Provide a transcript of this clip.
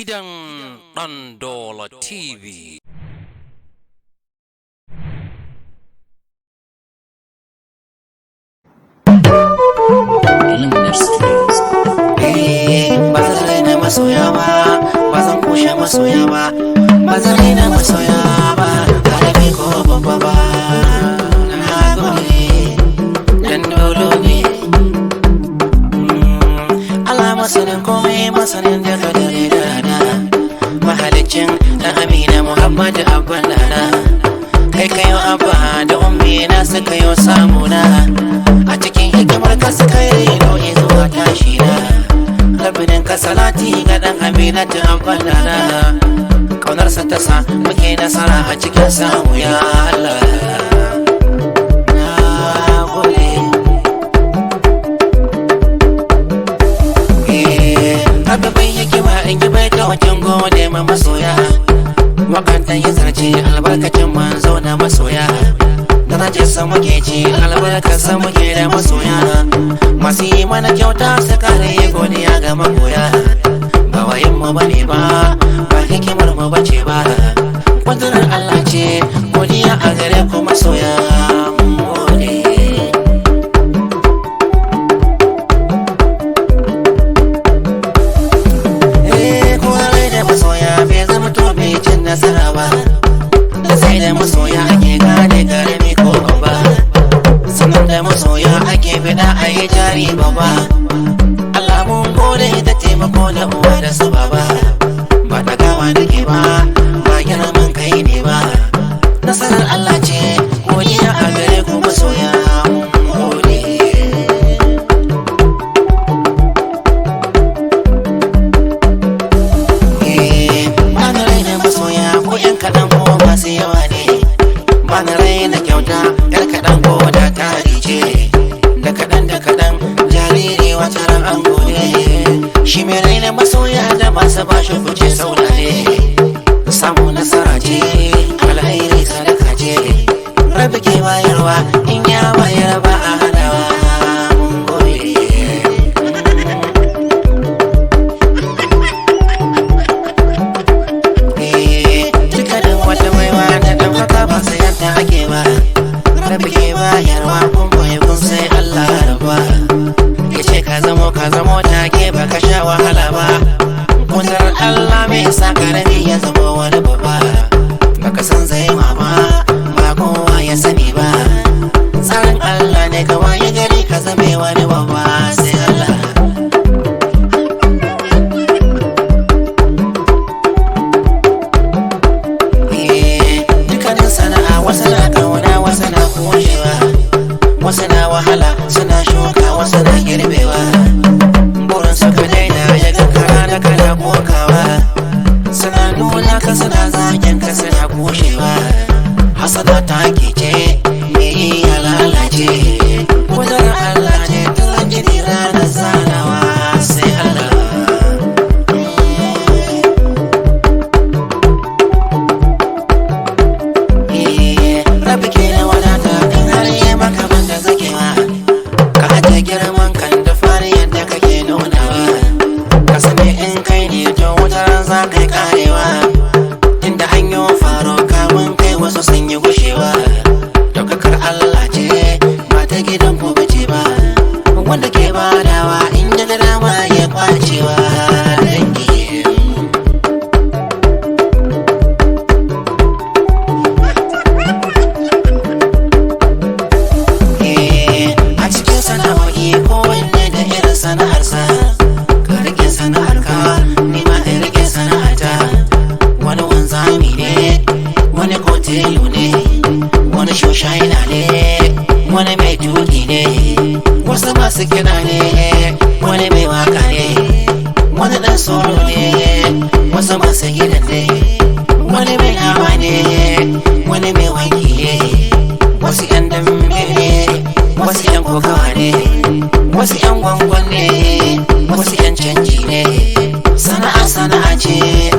gidan Ɗandola TV. Ba zan raina masoya ba, ba zan kushe masoya ba, ba zan raina masoya ba, ƙarami ko babba ba. Na gode, Ɗandolo ne. Allah masanin komai, masanin daga dare da rana, mahalicin ɗan Amina Muhammadu Abban Nana. Kai kayo abba da ummi na suka yo samuna, a cikin hikimar ka suka yi nau'i zuwa tashi na. Rabinin ka salati ga ɗan Aminatu Abban Nana, ƙaunarsa ta sa muke nasara a cikin samu ya Allah. Na gode. Haka bai hikima in yi bai ta wajen gode ma masoya, wakanta ya zarce albarkacin manzo na masoya. Darajarsa muke ci albarkarsa muke da masoya, masu yi mana kyauta su kare godiya ga magoya. Ba wayin mu bane ba, ba hikimar mu bace ba, kudurar Allah ce, godiya a gare ku masoya. Mun gode. Kowa rai da masoya bai zama to bai cin nasara ba, sai da masoya ake gane karami ko babba, sanar da masoya ake bida a yi jari babba. Allah mun gode da taimako da uwa da su baba, ba ta gawa nake ba, ba girman kai ne ba, nasarar Allah ce, godiya a gare ku masoya. Mun gode. Ba na raina masoya ko yan kaɗan ko masu yawa ne, ba na raina kyauta yar kaɗan ko da tari ce, da kaɗan jariri wata ran an gode. Shi mai raina masoya da masu bashi kuce saurare, samu nasara ce, alhairi sadaka ce, rabi ke bayarwa in ya bayar ba a hanawa. Mun gode. Dukkanin wata baiwa da ɗaukaka ba sai yadda ake ba, rabi ke bayarwa kun koyi kun sai Allah raba. Yace ka zamo take ba ka sha wahala ba, kudurar Allah mai sa karami ya zama wani babba. Baka san zai mama ba kowa ya sani ba, tsarin Allah ne ka waye gari ka zame wani babba sai Allah. Dukkanin sana'a wasu na kauna wasu na kushewa, wasu na wahala suna shuka wasu na girbewa. Burin suka daina ya ga kara da kana kokawa, suna nuna ka suna zagin ka suna kushewa. Hasada ta ce me ya lalace, kudurar Allah ce ta gidi ranar zanawa sai Allah. Rabi ke da wadata in har yi maka banda zakewa, ka aje girman kan da fari yadda kake nunawa, ka sani in kai ne to wutar za kai karewa, inda an yi faro kamun kai wasu sun yi gushewa. Daukakar Allah ce ba ta gidan ko bace ba, wanda ke badawa in ya ga dama ya kwacewa. Dangi a cikin sana'o'i kowanne da irin sana'arsa, ka rike sana'arka ni ma in rike sana'ata. Wani wanzami ne, wani kotelu ne, wani shoshaina ne, wani mai tuki ne, wasu masu kiɗa ne, wani mai waka ne, wani ɗan soro ne, wasu masu gidan ne, wani mai hawa ne, wani mai wanki ne, wasu 'yan dambe ne, wasu 'yan kokawa ne, wasu 'yan gwangwan ne, wasu 'yan canji ne. Sana'a ce